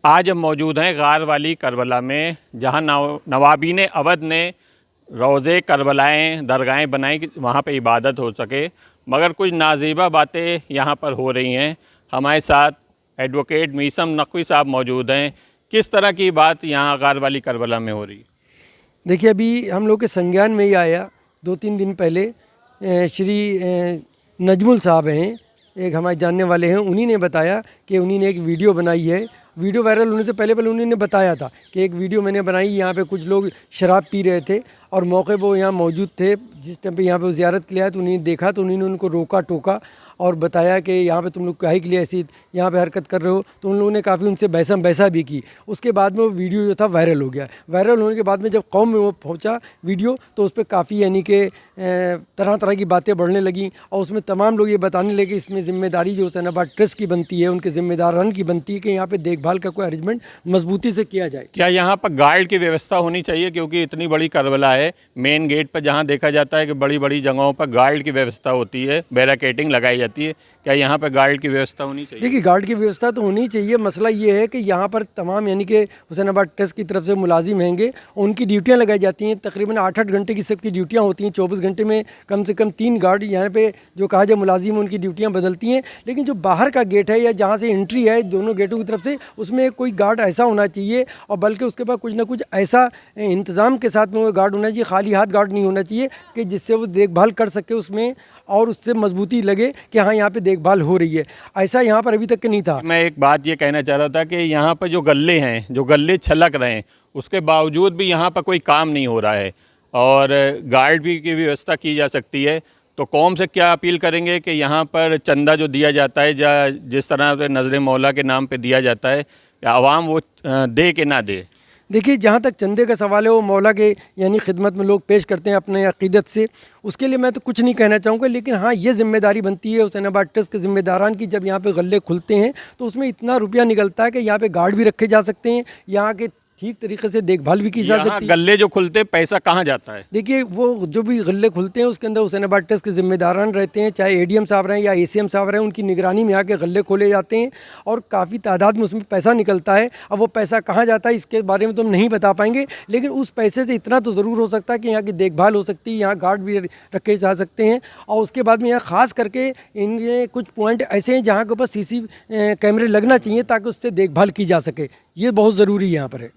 आज हम मौजूद हैं गार वाली करबला में, जहां नवाबीन अवध ने रोज़े करबलाएँ दरगाहें बनाई कि वहाँ पे इबादत हो सके, मगर कुछ नाज़ीबा बातें यहाँ पर हो रही हैं। हमारे साथ एडवोकेट मीसम नकवी साहब मौजूद हैं। किस तरह की बात यहाँ गार वाली करबला में हो रही? देखिए, अभी हम लोग के संज्ञान में ही आया 2-3 दिन पहले श्री नजमुल साहब हैं, एक हमारे जानने वाले हैं, उन्हीं ने बताया कि उन्हीं ने एक वीडियो बनाई है। वीडियो वायरल होने से पहले उन्होंने बताया था कि एक वीडियो मैंने बनाई, यहाँ पे कुछ लोग शराब पी रहे थे और मौके पर वो यहाँ मौजूद थे। जिस टाइम पे यहाँ पे वो ज़ियारत के लिए आए तो उन्होंने देखा तो उन्होंने उनको रोका टोका और बताया कि यहाँ पे तुम लोग काहे के लिए ऐसी यहाँ पे हरकत कर रहे हो। तो उन लोगों ने काफ़ी उनसे बहसा भी की। उसके बाद में वो वीडियो जो था वायरल हो गया। वायरल होने के बाद में जब कौम में वो पहुँचा वीडियो, तो उस पर काफ़ी यानी कि तरह तरह की बातें बढ़ने लगी और उसमें तमाम लोग ये बताने लगे इसमें ज़िम्मेदारी जो हुसैनाबाद ट्रस्ट की बनती है, उनके ज़िम्मेदारान की बनती है कि यहाँ पर देखभाल का कोई अरेंजमेंट मजबूती से किया जाए। क्या यहाँ पर गार्ड की व्यवस्था होनी चाहिए, क्योंकि इतनी बड़ी करबला है, मेन गेट पर जहाँ देखा जाता है कि बड़ी बड़ी जगहों पर गार्ड की व्यवस्था होती है, बैरिकेडिंग लगाई जाती है, क्या यहाँ पर गार्ड की व्यवस्था होनी चाहिए? देखिए, गार्ड की व्यवस्था तो होनी चाहिए। मसला ये है कि यहाँ पर तमाम यानी कि हुसैनाबाद ट्रस्ट की तरफ से मुलाजिम हैंगे, उनकी ड्यूटियाँ लगाई जाती हैं। तकरीबन 8-8 घंटे की सबकी ड्यूटियाँ होती हैं। 24 घंटे में कम से कम 3 गार्ड यहाँ पे जो कहा जाए मुलाजिम उनकी ड्यूटियाँ बदलती हैं। लेकिन जो बाहर का गेट है या जहाँ से एंट्री है दोनों गेटों की तरफ से, उसमें कोई गार्ड ऐसा होना चाहिए और बल्कि उसके बाद कुछ ना कुछ ऐसा इंतज़ाम के साथ में वो गार्ड होना चाहिए। खाली हाथ गार्ड नहीं होना चाहिए कि जिससे वो देखभाल कर सके उसमें और उससे मजबूती लगे कि हाँ यहाँ पे देखभाल हो रही है। ऐसा यहाँ पर अभी तक नहीं था। मैं एक बात ये कहना चाह रहा था कि यहाँ पर जो गल्ले हैं, जो गल्ले छलक रहे हैं, उसके बावजूद भी यहाँ पर कोई काम नहीं हो रहा है और गार्ड भी की व्यवस्था की जा सकती है। तो कौम से क्या अपील करेंगे कि यहाँ पर चंदा जो दिया जाता है या जिस तरह से नज़र मौला के नाम पे दिया जाता है, आवाम वो दे कि ना दे? देखिए, जहाँ तक चंदे का सवाल है वो मौला के यानी खिदमत में लोग पेश करते हैं अपने अक़ीदत से, उसके लिए मैं तो कुछ नहीं कहना चाहूँगा। लेकिन हाँ, ये ज़िम्मेदारी बनती है हुसैनाबाद ट्रस्ट के ज़िम्मेदारान की। जब यहाँ पे गल्ले खुलते हैं तो उसमें इतना रुपया निकलता है कि यहाँ पे गार्ड भी रखे जा सकते हैं, यहाँ के ठीक तरीके से देखभाल भी की जा सकती है। गल्ले जो खुलते पैसा कहाँ जाता है? देखिए, वो जो भी गल्ले खुलते हैं उसके अंदर हुसैनाबाद ट्रस्ट के ज़िम्मेदारान रहते हैं, चाहे एडीएम साहब रहें या एसीएम साहब रहें, उनकी निगरानी में आके गल्ले खोले जाते हैं और काफ़ी तादाद में उसमें पैसा निकलता है। अब वो पैसा कहाँ जाता है इसके बारे में तो हम नहीं बता पाएंगे, लेकिन उस पैसे से इतना तो ज़रूर हो सकता है कि यहाँ की देखभाल हो सकती है, यहाँ गार्ड भी रखे जा सकते हैं। और उसके बाद में यहाँ ख़ास करके इनके कुछ पॉइंट ऐसे हैं जहाँ के ऊपर सीसी कैमरे लगना चाहिए ताकि उससे देखभाल की जा सके। ये बहुत ज़रूरी यहाँ पर है।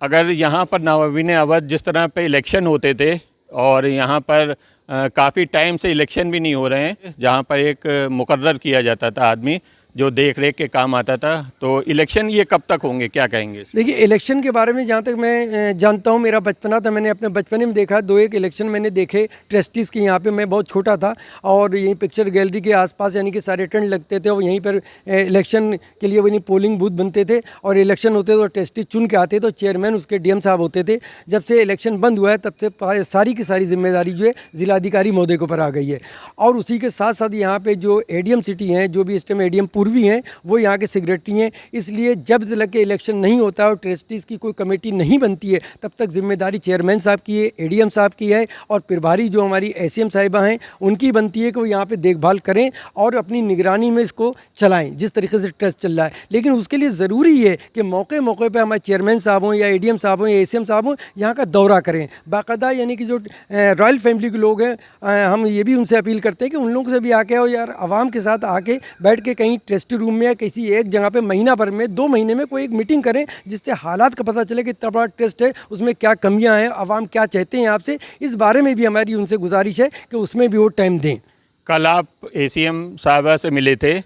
अगर यहाँ पर नवाबीन अवध जिस तरह पे इलेक्शन होते थे और यहाँ पर काफ़ी टाइम से इलेक्शन भी नहीं हो रहे हैं, जहाँ पर एक मुकर्रर किया जाता था आदमी जो देख रेख के काम आता था, तो इलेक्शन ये कब तक होंगे, क्या कहेंगे? देखिए, इलेक्शन के बारे में जहाँ तक मैं जानता हूँ, मेरा बचपना था, मैंने अपने बचपने में देखा 2-1 इलेक्शन मैंने देखे ट्रस्टीज़ के। यहाँ पे मैं बहुत छोटा था और यहीं पिक्चर गैलरी के आसपास यानी कि सारे टेंट लगते थे और यहीं पर इलेक्शन के लिए वही पोलिंग बूथ बनते थे और इलेक्शन होते थे और ट्रस्टी चुन के आते तो चेयरमैन उसके डीएम साहब होते थे। जब से इलेक्शन बंद हुआ है तब से सारी की सारी जिम्मेदारी जो है ज़िलाधिकारी महोदय के ऊपर आ गई है। और उसी के साथ साथ यहाँ पर जो एडीएम सिटी हैं, जो भी इस टाइम एडीएम पूर्वी हैं, वो यहाँ के सेक्रेटरी हैं। इसलिए जब तक के इलेक्शन नहीं होता और ट्रस्टीज़ की कोई कमेटी नहीं बनती है तब तक जिम्मेदारी चेयरमैन साहब की है, एडीएम साहब की है और प्रभारी जो हमारी एसीएम साहिबा हैं उनकी बनती है कि वो यहाँ पे देखभाल करें और अपनी निगरानी में इसको चलाएं जिस तरीके से ट्रस्ट चल रहा है। लेकिन उसके लिए ज़रूरी है कि मौके मौके पर हमारे चेयरमैन साहब हों या एडीएम साहब हों या एसीएम साहब हों, यहाँ का दौरा करें बाकायदा। यानी कि जो रॉयल फैमिली के लोग हैं, हम ये भी उनसे अपील करते हैं कि उन लोगों से भी आके और यार आवाम के साथ आके बैठ के कहीं ट्रस्टी रूम में या किसी एक जगह पे महीना भर में 2 महीने में कोई एक मीटिंग करें जिससे हालात का पता चले कि इतना बड़ा ट्रस्ट है, उसमें क्या कमियां हैं, आवाम क्या चाहते हैं आपसे। इस बारे में भी हमारी उनसे गुजारिश है कि उसमें भी वो टाइम दें। कल आप एसीएम साहबा से मिले थे,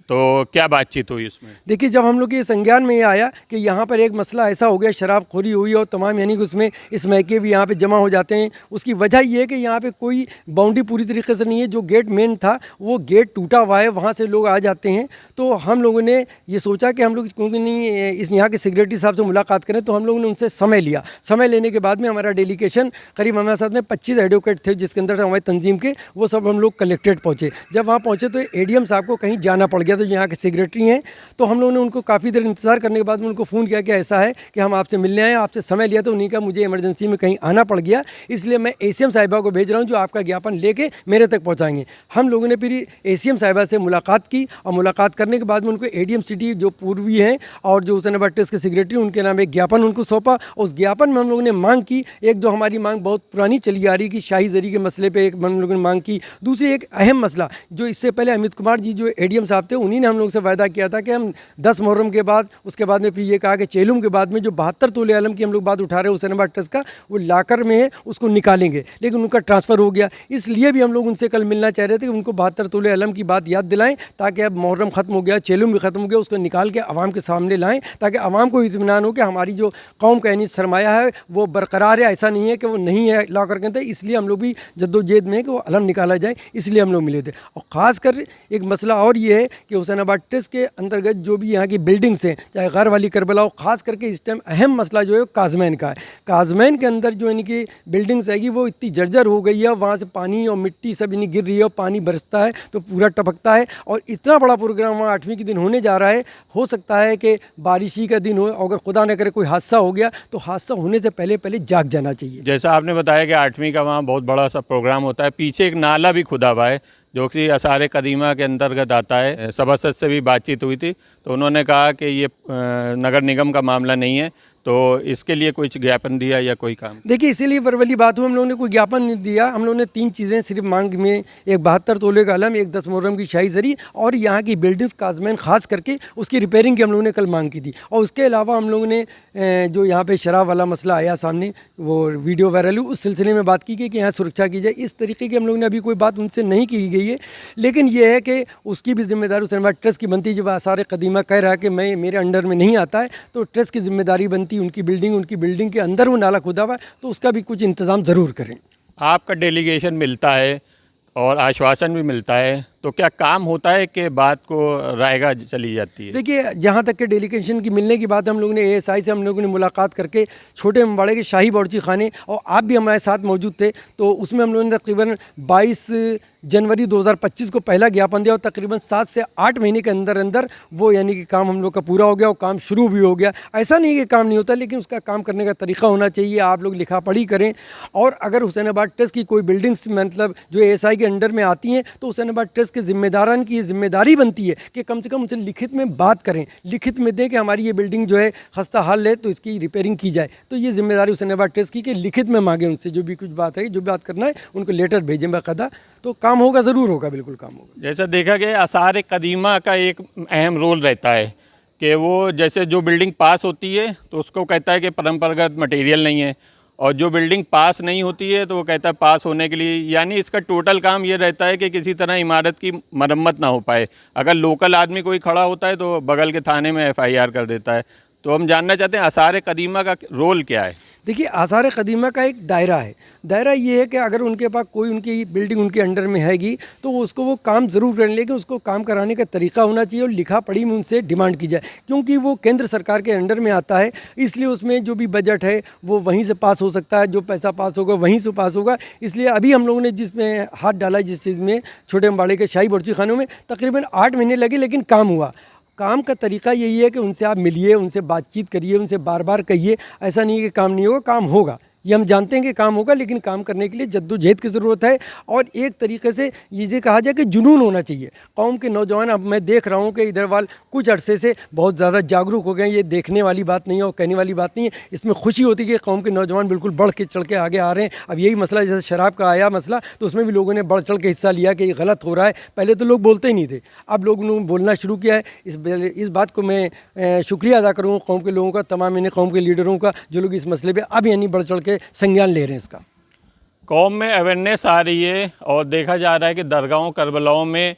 तो क्या बातचीत हुई उसमें? देखिए, जब हम लोग ये संज्ञान में ये आया कि यहाँ पर एक मसला ऐसा हो गया, शराबखोरी हुई और तमाम यानी कि उसमें इस महके भी यहाँ पे जमा हो जाते हैं। उसकी वजह ये है कि यहाँ पे कोई बाउंड्री पूरी तरीके से नहीं है। जो गेट मेन था वो गेट टूटा हुआ है, वहाँ से लोग आ जाते हैं। तो हम लोगों ने ये सोचा कि हम लोग क्योंकि नहीं इस यहाँ के सेक्रेटरी साहब से मुलाकात करें, तो हम लोगों ने उनसे समय लिया। समय लेने के बाद में हमारा डेलीकेशन करीब हमारे साथ में 25 एडवोकेट थे, जिसके अंदर से हमारी तंजीम के वो सब हम लोग कलेक्ट्रेट पहुँचे। जब वहाँ पहुँचे तो एडीएम साहब को कहीं जाना पड़ गया गया था जो यहाँ के सेक्रेटरी हैं। तो हम लोगों ने उनको काफ़ी देर इंतज़ार करने के बाद में उनको फ़ोन किया कि ऐसा है कि हम आपसे मिलने आए, आपसे समय लिया, तो उन्हीं का मुझे इमरजेंसी में कहीं आना पड़ गया, इसलिए मैं ACM साहिबा को भेज रहा हूँ जो आपका ज्ञापन लेके मेरे तक पहुँचाएंगे। हम लोगों ने फिर ACM साहिबा से मुलाकात की और मुलाकात करने के बाद में उनको ADM सिटी जो पूर्वी हैं और जो हुसैनाबाद ट्रस्ट के सेक्रेटरी, उनके नाम एक ज्ञापन उनको सौंपा। उस ज्ञापन में हम लोगों ने मांग की, एक जो हमारी मांग बहुत पुरानी चली आ रही कि शाही जरी के मसले पे एक हम लोगों ने मांग की। दूसरी एक अहम मसला जो इससे पहले अमित कुमार जी जो ADM साहब थे, उन्हीं ने हम लोगों से वायदा किया था कि हम 10 मुहर्रम के बाद, उसके बाद में फिर ये कहा कि चेलुम के बाद में जो 72 तोले अलम की हम लोग बात उठा रहे हैं हुसैनाबाद ट्रस्ट का, वो लाकर में है, उसको निकालेंगे, लेकिन उनका ट्रांसफ़र हो गया। इसलिए भी हम लोग उनसे कल मिलना चाह रहे थे कि उनको 72 तोले अलम की बात याद दिलाएं, ताकि अब मुहर्रम ख़त्म हो गया, चेलुम भी ख़त्म हो गया, उसको निकाल के आवाम के सामने लाएं, ताकि आवाम को इत्मीनान हो कि हमारी जो कौम का यानी सरमाया है वो बरकरार है, ऐसा नहीं है कि वो नहीं है ला करके थे। इसलिए हम लोग भी जद्दोजहद में है कि वो अलम निकाला जाए, इसलिए हम लोग मिले थे। और ख़ासकर एक मसला और ये है कि हुसैनाबाद ट्रस्ट के अंतर्गत जो भी यहाँ की बिल्डिंग्स हैं, चाहे गैर वाली करबला हो, ख़ास करके इस टाइम अहम मसला जो है काज़मैन का है। काज़मैन के अंदर जो यानी कि बिल्डिंग्स है वो इतनी जर्जर हो गई है, वहाँ से पानी और मिट्टी सब यानी गिर रही है और पानी बरसता है तो पूरा टपकता है। और इतना बड़ा प्रोग्राम वहाँ 8वीं के दिन होने जा रहा है, हो सकता है कि बारिशी का दिन हो, अगर खुदा न करे कोई हादसा हो गया तो हादसा होने से पहले पहले जाग जाना चाहिए। जैसा आपने बताया कि 8वीं का वहाँ बहुत बड़ा सा प्रोग्राम होता है, पीछे एक नाला भी खुदा हुआ है जो कि आसार कदीमा के अंतर्गत आता है। सभासद से भी बातचीत हुई थी तो उन्होंने कहा कि ये नगर निगम का मामला नहीं है, तो इसके लिए कुछ ज्ञापन दिया या कोई काम? देखिए, इसीलिए वरवली बात हुई, हम लोगों ने कोई ज्ञापन नहीं दिया। हम लोगों ने 3 चीज़ें सिर्फ मांग में, एक 72 तोले का अलम, एक 10 मुहर्रम की शाही जरी और यहाँ की बिल्डिंग्स काज़मैन ख़ास करके उसकी रिपेयरिंग की हम लोगों ने कल मांग की थी। और उसके अलावा हम लोगों ने जो यहाँ पे शराब वाला मसला आया सामने, वो वीडियो वायरल हुई, उस सिलसिले में बात की गई कि यहाँ सुरक्षा की जाए। इस तरीके की हम लोगों ने अभी कोई बात उनसे नहीं की गई है, लेकिन ये है कि उसकी भी जिम्मेदारी हुसैनाबाद ट्रस्ट की बनती है। जब आसार कदीमा कह रहा है कि मैं मेरे अंडर में नहीं आता है, तो ट्रस्ट की जिम्मेदारी बनती, उनकी बिल्डिंग के अंदर वो नाला खुदा हुआ है तो उसका भी कुछ इंतज़ाम ज़रूर करें। आपका डेलीगेशन मिलता है और आश्वासन भी मिलता है, तो क्या काम होता है कि बात को रायगा चली जाती है? देखिए, जहाँ तक के डेलीगेशन की मिलने की बात है, हम लोगों ने ASI से हम लोगों ने मुलाकात करके छोटे अम्बाड़े के शाही बावर्ची खाने, और आप भी हमारे साथ मौजूद थे, तो उसमें हम लोगों ने तकरीबन 22 जनवरी 2025 को पहला ज्ञापन दिया और तकरीबन 7 से 8 महीने के अंदर अंदर वो यानी कि काम हम लोग का पूरा हो गया और काम शुरू भी हो गया। ऐसा नहीं कि काम नहीं होता, लेकिन उसका काम करने का तरीका होना चाहिए। आप लोग लिखा पढ़ी करें, और अगर हुसैनाबाद ट्रस्ट की कोई बिल्डिंग्स मतलब जो ASI के अंडर में आती हैं, तो हुसैनाबाद ट्रस्ट के जिम्मेदारान की ये जिम्मेदारी बनती है कि कम से कम उनसे लिखित में बात करें, लिखित में दें कि हमारी ये बिल्डिंग जो है खस्ता हाल है तो इसकी रिपेयरिंग की जाए। तो ये जिम्मेदारी हुसैनाबाद ट्रस्ट की कि लिखित में मांगे उनसे, जो भी कुछ बात है, जो बात करना है उनको लेटर भेजें बाकायदा, तो काम होगा, ज़रूर होगा, बिल्कुल काम होगा। जैसा देखा गया आसार कदीमा का एक अहम रोल रहता है कि वो जैसे जो बिल्डिंग पास होती है तो उसको कहता है कि परंपरागत मटेरियल नहीं है, और जो बिल्डिंग पास नहीं होती है तो वो कहता है पास होने के लिए, यानी इसका टोटल काम ये रहता है कि किसी तरह इमारत की मरम्मत ना हो पाए। अगर लोकल आदमी कोई खड़ा होता है तो बगल के थाने में FIR कर देता है। तो हम जानना चाहते हैं आसार कदीमा का रोल क्या है? देखिए, आसार कदीमा का एक दायरा है। दायरा ये है कि अगर उनके पास कोई उनकी बिल्डिंग उनके अंडर में हैगी तो उसको वो काम ज़रूर करें, लेकिन उसको काम कराने का तरीका होना चाहिए और लिखा पढ़ी में उनसे डिमांड की जाए, क्योंकि वो केंद्र सरकार के अंडर में आता है, इसलिए उसमें जो भी बजट है वो वहीं से पास हो सकता है, जो पैसा पास होगा वहीं से पास होगा। इसलिए अभी हम लोगों ने जिसमें हाथ डाला, जिस चीज़ में छोटे अम्बाड़े के शाही बावर्ची खानों में तकरीबन 8 महीने लगे, लेकिन काम हुआ। काम का तरीका यही है कि उनसे आप मिलिए, उनसे बातचीत करिए, उनसे बार बार कहिए। ऐसा नहीं है कि काम नहीं होगा, काम होगा, ये हम जानते हैं कि काम होगा, लेकिन काम करने के लिए जद्दोजहद की ज़रूरत है। और एक तरीके से ये कहा जाए कि जुनून होना चाहिए कौम के नौजवान। अब मैं देख रहा हूँ कि इधर वाल कुछ अरसे से बहुत ज़्यादा जागरूक हो गए हैं। ये देखने वाली बात नहीं है और कहने वाली बात नहीं है, इसमें खुशी होती है कि कौम के नौजवान बिल्कुल बढ़ के चढ़ के आगे आ रहे हैं। अब यही मसला जैसे शराब का आया मसला, तो उसमें भी लोगों ने बढ़ चढ़ के हिस्सा लिया कि ये गलत हो रहा है। पहले तो लोग बोलते ही नहीं थे, अब लोगों ने बोलना शुरू किया है। इस बात को मैं शुक्रिया अदा करूँगा कौम के लोगों का, तमाम इन्हें कौम के लीडरों का, जो लोग इस मसले पर अब यानी बढ़ चढ़ के संज्ञान ले रहे हैं। इसका कौम में अवेयरनेस आ रही है और देखा जा रहा है कि दरगाहों करबलाओं में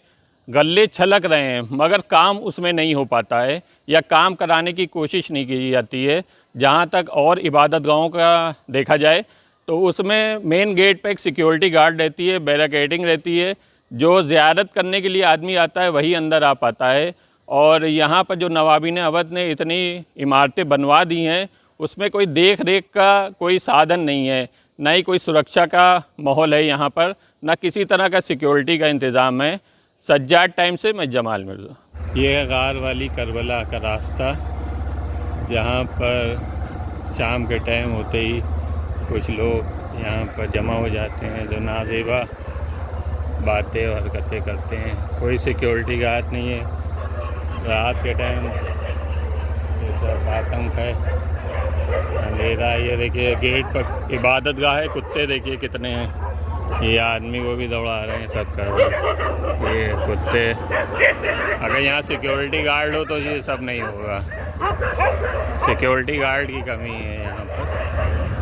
गल्ले छलक रहे हैं, मगर काम उसमें नहीं हो पाता है या काम कराने की कोशिश नहीं की जाती है। जहाँ तक और इबादत गाहों का देखा जाए तो उसमें मेन गेट पे एक सिक्योरिटी गार्ड रहती है, बैरिकेडिंग रहती है, जो ज़ियारत करने के लिए आदमी आता है वही अंदर आ पाता है। और यहाँ पर जो नवाबीन अवध ने इतनी इमारतें बनवा दी हैं, उसमें कोई देख रेख का कोई साधन नहीं है, ना ही कोई सुरक्षा का माहौल है यहाँ पर, ना किसी तरह का सिक्योरिटी का इंतज़ाम है। सज्जाद टाइम से मैं जमाल मिर्ज़ा। ये है गार वाली करबला का रास्ता, जहाँ पर शाम के टाइम होते ही कुछ लोग यहाँ पर जमा हो जाते हैं जो नाजेबा बातें और हरकतें करते हैं। कोई सिक्योरिटी गार्ड नहीं है। रात के टाइम ये सब आतंक है, अंधेरा। ये देखिए गेट पर इबादत गाह है, कुत्ते देखिए कितने हैं। ये आदमी को भी दौड़ा रहे हैं, सब कर रहे हैं। ये कुत्ते, अगर यहाँ सिक्योरिटी गार्ड हो तो ये सब नहीं होगा। सिक्योरिटी गार्ड की कमी है यहाँ पर।